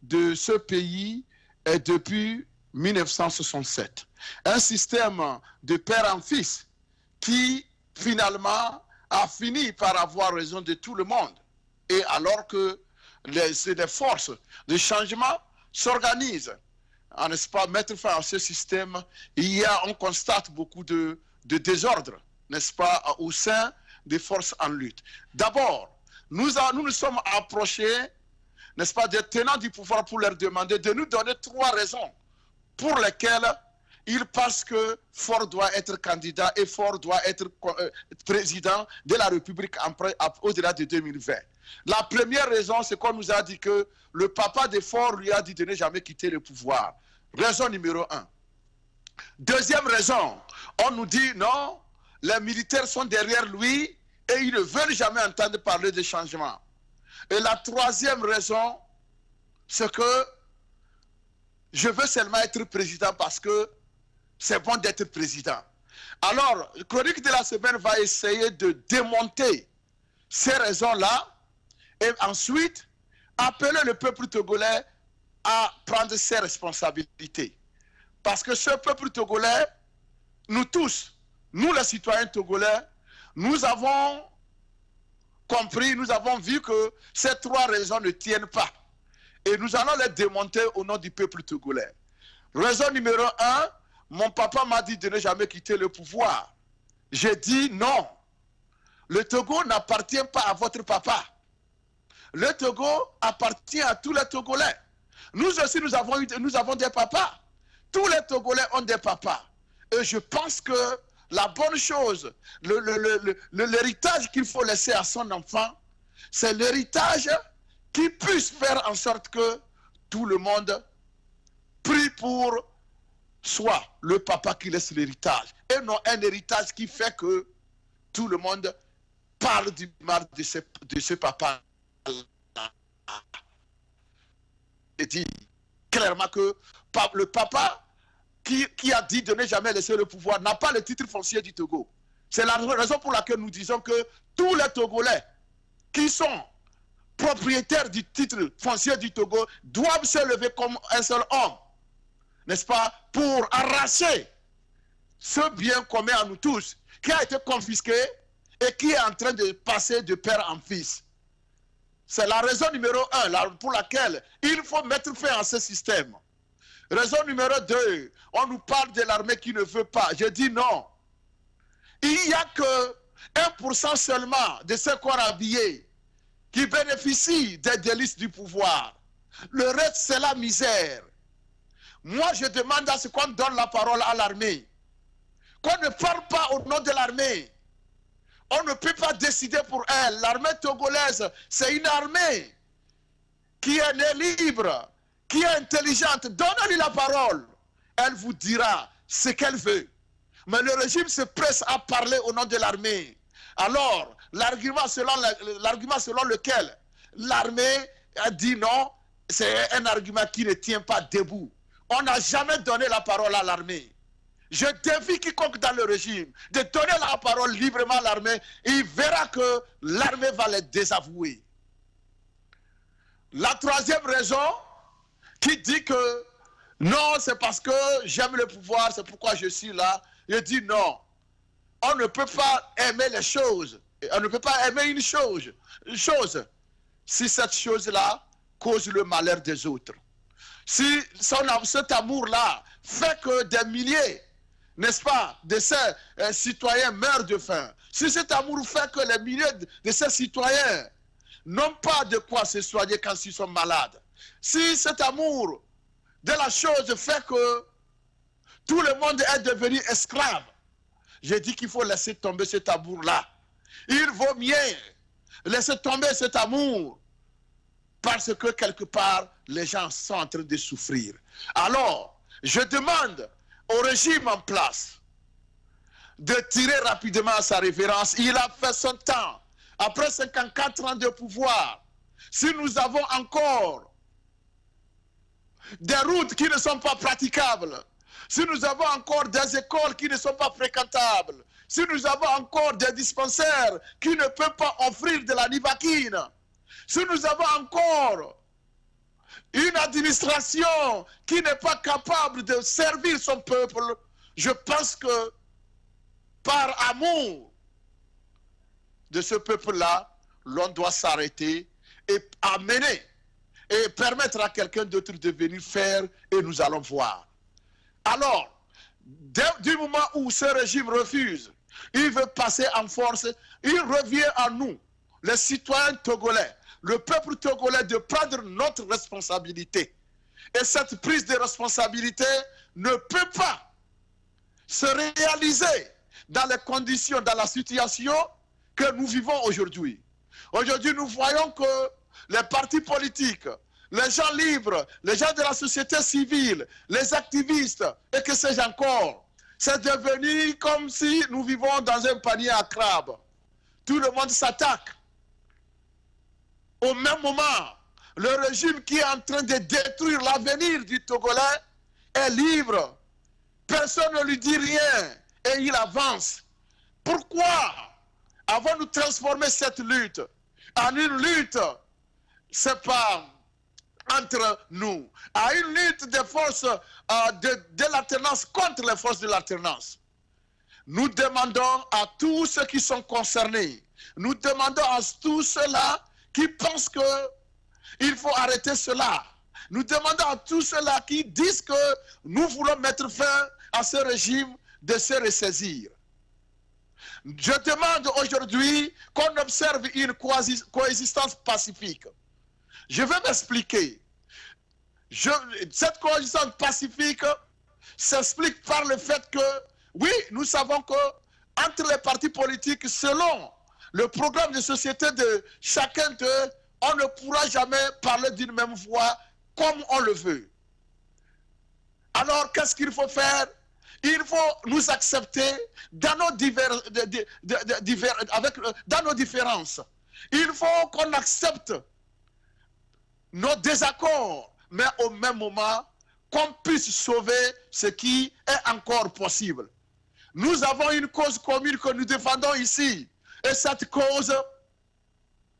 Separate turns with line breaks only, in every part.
de ce pays est depuis 1967. Un système de père en fils qui finalement a fini par avoir raison de tout le monde. Et alors que les forces de changement s'organisent, n'est-ce pas, mettre fin à ce système, on constate beaucoup de désordre, n'est-ce pas, au sein des forces en lutte. D'abord, nous nous sommes approchés, n'est-ce pas, des tenants du pouvoir pour leur demander de nous donner 3 raisons pour lesquelles ils pensent que Faure doit être candidat et Faure doit être président de la République au-delà de 2020. La première raison, c'est qu'on nous a dit que le papa de Faure lui a dit de ne jamais quitter le pouvoir. Raison numéro 1. Deuxième raison, on nous dit non, les militaires sont derrière lui et ils ne veulent jamais entendre parler de changement. Et la troisième raison, c'est que je veux seulement être président parce que c'est bon d'être président. Alors, Chronique de la semaine va essayer de démonter ces raisons-là et ensuite appeler le peuple togolais à prendre ses responsabilités. Parce que ce peuple togolais, nous tous, nous les citoyens togolais, nous avons compris, nous avons vu que ces 3 raisons ne tiennent pas. Et nous allons les démonter au nom du peuple togolais. Raison numéro 1, mon papa m'a dit de ne jamais quitter le pouvoir. J'ai dit non. Le Togo n'appartient pas à votre papa. Le Togo appartient à tous les Togolais. Nous aussi, nous avons des papas. Tous les Togolais ont des papas. Et je pense que la bonne chose, l'héritage qu'il faut laisser à son enfant, c'est l'héritage qui puisse faire en sorte que tout le monde prie pour soit le papa qui laisse l'héritage, et non un héritage qui fait que tout le monde parle du mal de ce papa. Et dit clairement que le papa qui a dit de ne jamais laisser le pouvoir n'a pas le titre foncier du Togo. C'est la raison pour laquelle nous disons que tous les Togolais qui sont propriétaires du titre foncier du Togo doivent se lever comme un seul homme, n'est-ce pas, pour arracher ce bien commun à nous tous, qui a été confisqué et qui est en train de passer de père en fils. C'est la raison numéro 1 pour laquelle il faut mettre fin à ce système. Raison numéro 2, on nous parle de l'armée qui ne veut pas. Je dis non. Il n'y a que 1% seulement de ce corps habillé qui bénéficient des délices du pouvoir. Le reste, c'est la misère. Moi, je demande à ce qu'on donne la parole à l'armée. Qu'on ne parle pas au nom de l'armée. On ne peut pas décider pour elle. L'armée togolaise, c'est une armée qui est née libre, qui est intelligente. Donnez-lui la parole. Elle vous dira ce qu'elle veut. Mais le régime se presse à parler au nom de l'armée. Alors, l'argument selon lequel l'armée a dit non, c'est un argument qui ne tient pas debout. On n'a jamais donné la parole à l'armée. Je défie quiconque dans le régime de donner la parole librement à l'armée. Il verra que l'armée va les désavouer. La troisième raison qui dit que non, c'est parce que j'aime le pouvoir, c'est pourquoi je suis là. Je dis non. On ne peut pas aimer les choses. On ne peut pas aimer une chose si cette chose-là cause le malheur des autres. Si cet amour-là fait que des milliers, n'est-ce pas, de ces citoyens meurent de faim, si cet amour fait que les milliers de ces citoyens n'ont pas de quoi se soigner quand ils sont malades, si cet amour de la chose fait que tout le monde est devenu esclave, je dis qu'il faut laisser tomber cet amour-là. Il vaut mieux laisser tomber cet amour parce que quelque part, les gens sont en train de souffrir. Alors, je demande au régime en place de tirer rapidement à sa révérence. Il a fait son temps. Après 54 ans de pouvoir, si nous avons encore des routes qui ne sont pas praticables, si nous avons encore des écoles qui ne sont pas fréquentables, si nous avons encore des dispensaires qui ne peuvent pas offrir de la nivaquine, si nous avons encore une administration qui n'est pas capable de servir son peuple, je pense que par amour de ce peuple-là, l'on doit s'arrêter et amener et permettre à quelqu'un d'autre de venir faire et nous allons voir. Alors, du moment où ce régime refuse, il veut passer en force, il revient à nous, les citoyens togolais, le peuple togolais, de prendre notre responsabilité. Et cette prise de responsabilité ne peut pas se réaliser dans les conditions, dans la situation que nous vivons aujourd'hui. Aujourd'hui, nous voyons que les partis politiques, les gens libres, les gens de la société civile, les activistes, et que sais-je encore, c'est devenu comme si nous vivons dans un panier à crabes. Tout le monde s'attaque. Au même moment, le régime qui est en train de détruire l'avenir du Togolais est libre. Personne ne lui dit rien et il avance. Pourquoi avons-nous transformé cette lutte en une lutte, c'est pas entre nous, à une lutte des forces de l'alternance contre les forces de l'alternance? Nous demandons à tous ceux qui sont concernés, nous demandons à tous ceux-là qui pensent qu'il faut arrêter cela. Nous demandons à tous ceux-là qui disent que nous voulons mettre fin à ce régime de se ressaisir. Je demande aujourd'hui qu'on observe une coexistence pacifique. Je vais m'expliquer. Cette coexistence pacifique s'explique par le fait que, oui, nous savons que entre les partis politiques, selon le programme de société de chacun d'eux, on ne pourra jamais parler d'une même voix comme on le veut. Alors, qu'est-ce qu'il faut faire? Il faut nous accepter dans nos, dans nos différences. Il faut qu'on accepte nos désaccords, mais au même moment, qu'on puisse sauver ce qui est encore possible. Nous avons une cause commune que nous défendons ici. Et cette cause,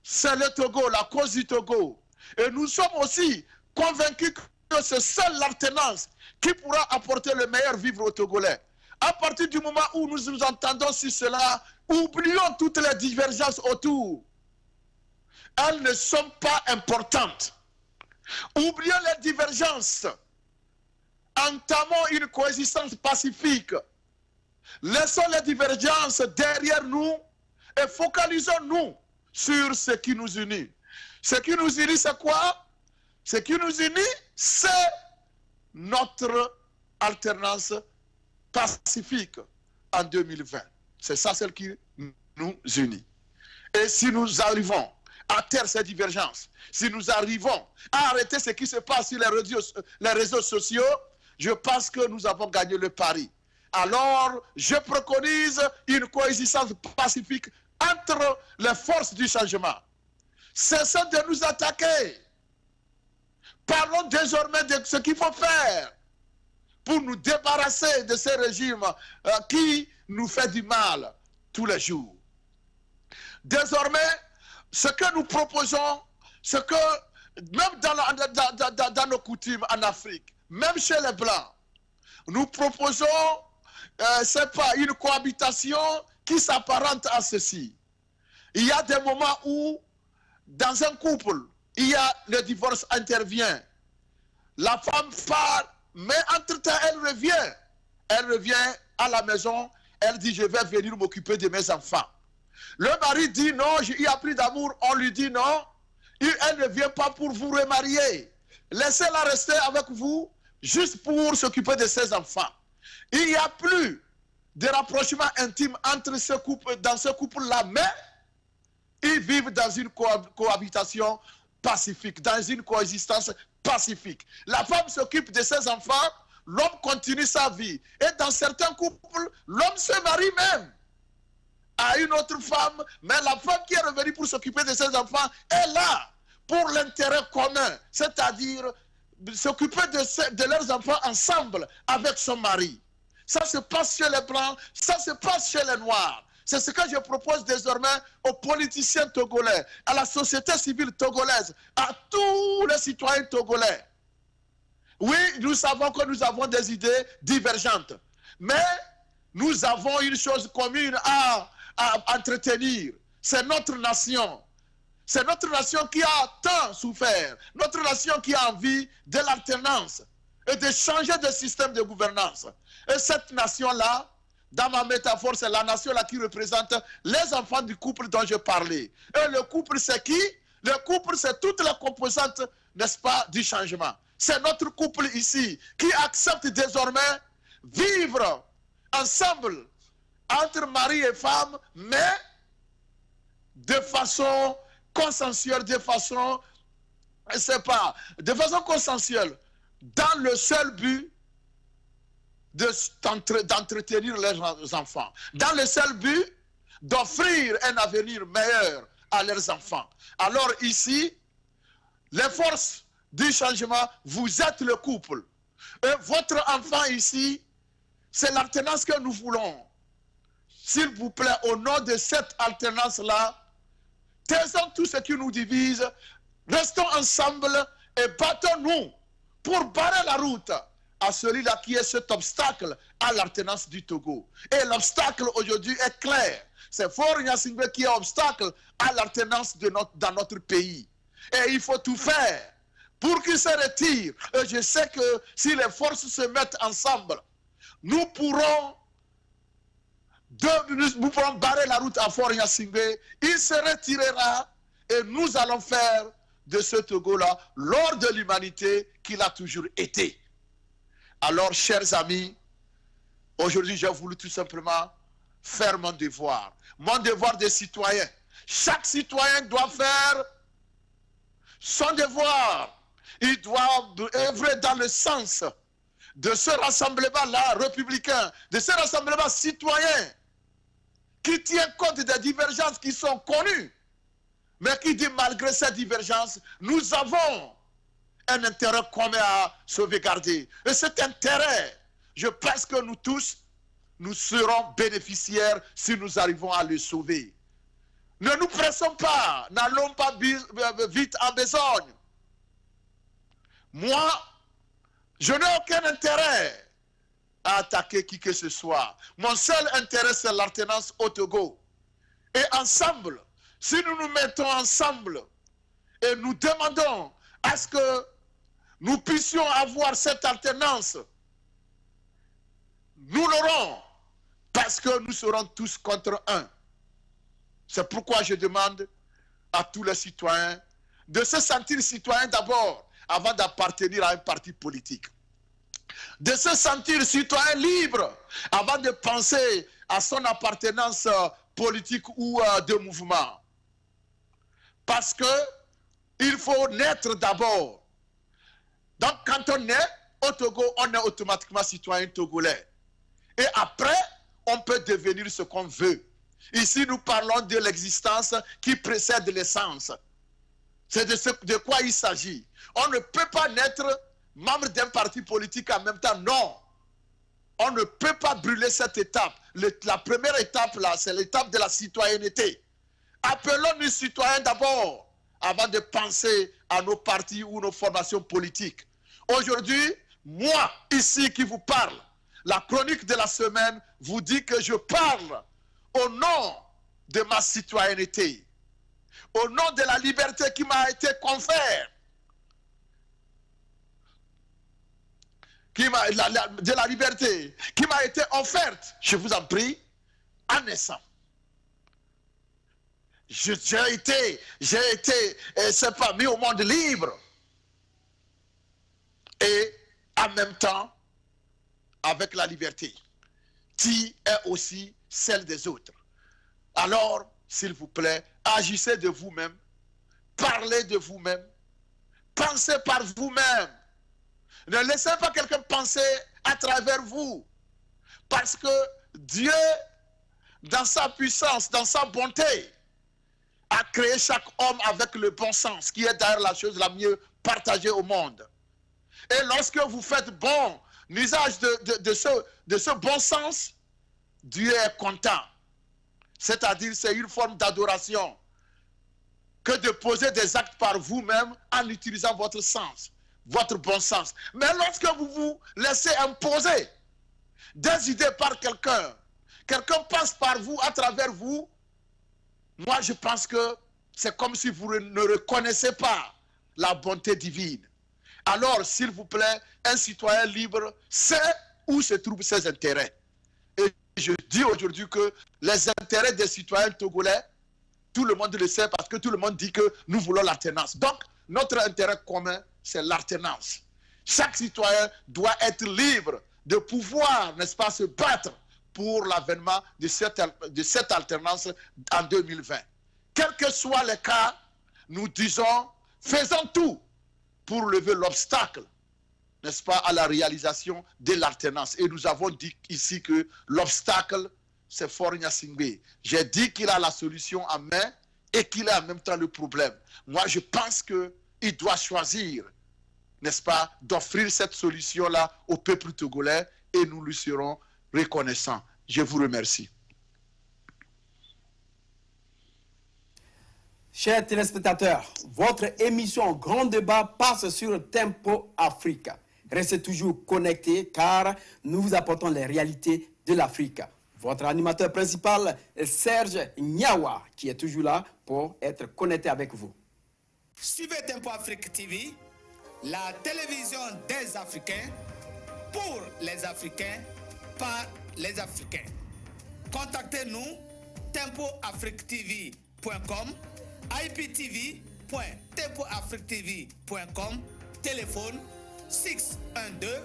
c'est le Togo, la cause du Togo. Et nous sommes aussi convaincus que c'est seule l'alternance qui pourra apporter le meilleur vivre aux Togolais. À partir du moment où nous nous entendons sur cela, oublions toutes les divergences autour. Elles ne sont pas importantes. Oublions les divergences. Entamons une coexistence pacifique. Laissons les divergences derrière nous et focalisons-nous sur ce qui nous unit. Ce qui nous unit, c'est quoi? Ce qui nous unit, c'est notre alternance pacifique en 2020. C'est ça celle qui nous unit. Et si nous arrivons à taire ces divergences, si nous arrivons à arrêter ce qui se passe sur les réseaux sociaux, je pense que nous avons gagné le pari. Alors, je préconise une coexistence pacifique entre les forces du changement. Cessons de nous attaquer. Parlons désormais de ce qu'il faut faire pour nous débarrasser de ce régime qui nous fait du mal tous les jours. Désormais, ce que nous proposons, c'est que même dans nos coutumes en Afrique, même chez les Blancs, nous proposons, c'est pas une cohabitation qui s'apparente à ceci. Il y a des moments où, dans un couple, il y a le divorce intervient. La femme part, mais entre-temps, elle revient. Elle revient à la maison, elle dit, je vais venir m'occuper de mes enfants. Le mari dit non, il n'y a plus d'amour, on lui dit non, elle ne vient pas pour vous remarier. Laissez-la rester avec vous, juste pour s'occuper de ses enfants. Il n'y a plus de rapprochement intime entre ce couple, dans ce couple-là, mais ils vivent dans une cohabitation pacifique, dans une coexistence pacifique. La femme s'occupe de ses enfants, l'homme continue sa vie. Et dans certains couples, l'homme se marie même à une autre femme, mais la femme qui est revenue pour s'occuper de ses enfants est là pour l'intérêt commun, c'est-à-dire s'occuper de leurs enfants ensemble avec son mari. Ça se passe chez les Blancs, ça se passe chez les Noirs. C'est ce que je propose désormais aux politiciens togolais, à la société civile togolaise, à tous les citoyens togolais. Oui, nous savons que nous avons des idées divergentes, mais nous avons une chose commune à entretenir. C'est notre nation. C'est notre nation qui a tant souffert. Notre nation qui a envie de l'alternance et de changer de système de gouvernance. Et cette nation-là, dans ma métaphore, c'est la nation-là qui représente les enfants du couple dont je parlais. Et le couple, c'est qui? Le couple, c'est toutes les composantes, n'est-ce pas, du changement. C'est notre couple ici qui accepte désormais vivre ensemble entre mari et femme, mais de façon consensuelle, de façon, je sais pas, de façon consensuelle, dans le seul but d'entretenir les enfants, dans le seul but d'offrir un avenir meilleur à leurs enfants. Alors ici, les forces du changement, vous êtes le couple. Et votre enfant ici, c'est l'alternance que nous voulons. S'il vous plaît, au nom de cette alternance-là, taisons tout ce qui nous divise, restons ensemble et battons-nous pour barrer la route à celui-là qui est cet obstacle à l'alternance du Togo. Et l'obstacle aujourd'hui est clair. C'est Faure Gnassingbé qui est obstacle à l'alternance dans notre pays. Et il faut tout faire pour qu'il se retire. Et je sais que si les forces se mettent ensemble, nous pourrons barrer la route à Faure Gnassingbé. Il se retirera et nous allons faire de ce Togo-là l'or de l'humanité qu'il a toujours été. Alors, chers amis, aujourd'hui, j'ai voulu tout simplement faire mon devoir de citoyen. Chaque citoyen doit faire son devoir. Il doit œuvrer dans le sens de ce rassemblement-là républicain, de ce rassemblement citoyen qui tient compte des divergences qui sont connues, mais qui dit malgré ces divergences, nous avons un intérêt commun à sauvegarder. Et cet intérêt, je pense que nous tous, nous serons bénéficiaires si nous arrivons à le sauver. Ne nous pressons pas, n'allons pas vite en besogne. Moi, je n'ai aucun intérêt à attaquer qui que ce soit. Mon seul intérêt, c'est l'alternance au Togo. Et ensemble, si nous nous mettons ensemble et nous demandons à ce que nous puissions avoir cette alternance, nous l'aurons, parce que nous serons tous contre un. C'est pourquoi je demande à tous les citoyens de se sentir citoyens d'abord, avant d'appartenir à un parti politique. De se sentir citoyen libre, avant de penser à son appartenance politique ou de mouvement. Parce que il faut naître d'abord. Donc, quand on est au Togo, on est automatiquement citoyen togolais. Et après, on peut devenir ce qu'on veut. Ici, nous parlons de l'existence qui précède l'essence. C'est de quoi il s'agit. On ne peut pas naître membre d'un parti politique en même temps. Non. On ne peut pas brûler cette étape. La première étape, là, c'est l'étape de la citoyenneté. Appelons-nous citoyens d'abord, avant de penser à nos partis ou nos formations politiques. Aujourd'hui, moi, ici qui vous parle, la chronique de la semaine vous dit que je parle au nom de ma citoyenneté, au nom de la liberté qui m'a été conférée, de la liberté qui m'a été offerte, je vous en prie, en naissant. J'ai été, c'est pas mis au monde libre. Et en même temps, avec la liberté, qui est aussi celle des autres. Alors, s'il vous plaît, agissez de vous-même, parlez de vous-même, pensez par vous-même. Ne laissez pas quelqu'un penser à travers vous. Parce que Dieu, dans sa puissance, dans sa bonté, a créé chaque homme avec le bon sens, qui est d'ailleurs la chose la mieux partagée au monde. Et lorsque vous faites bon usage de ce bon sens, Dieu est content. C'est-à-dire, c'est une forme d'adoration que de poser des actes par vous-même en utilisant votre sens, votre bon sens. Mais lorsque vous vous laissez imposer des idées par quelqu'un, quelqu'un passe par vous, à travers vous, moi je pense que c'est comme si vous ne reconnaissez pas la bonté divine. Alors, s'il vous plaît, un citoyen libre sait où se trouvent ses intérêts. Et je dis aujourd'hui que les intérêts des citoyens togolais, tout le monde le sait parce que tout le monde dit que nous voulons l'alternance. Donc, notre intérêt commun, c'est l'alternance. Chaque citoyen doit être libre de pouvoir, n'est-ce pas, se battre pour l'avènement de cette alternance en 2020. Quels que soient les cas, nous disons, faisons tout pour lever l'obstacle, n'est-ce pas, à la réalisation de l'alternance. Et nous avons dit ici que l'obstacle, c'est Faure Gnassingbé. J'ai dit qu'il a la solution en main et qu'il a en même temps le problème. Moi, je pense qu'il doit choisir, n'est-ce pas, d'offrir cette solution-là au peuple togolais et nous lui serons reconnaissants. Je vous remercie.
Chers téléspectateurs, votre émission Grand Débat passe sur Tempo Africa. Restez toujours connectés car nous vous apportons les réalités de l'Afrique. Votre animateur principal est Serge Nyawa qui est toujours là pour être connecté avec vous.
Suivez Tempo Afrique TV, la télévision des Africains, pour les Africains, par les Africains. Contactez-nous tempoafrictv.com, iptv.tempoafrictv.com, téléphone 612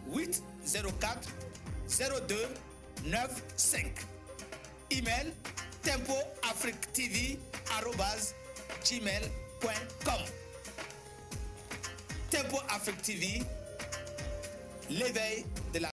804 0295. Email tempoafrictv@gmail.com. Tempo Afrique TV, l'éveil de la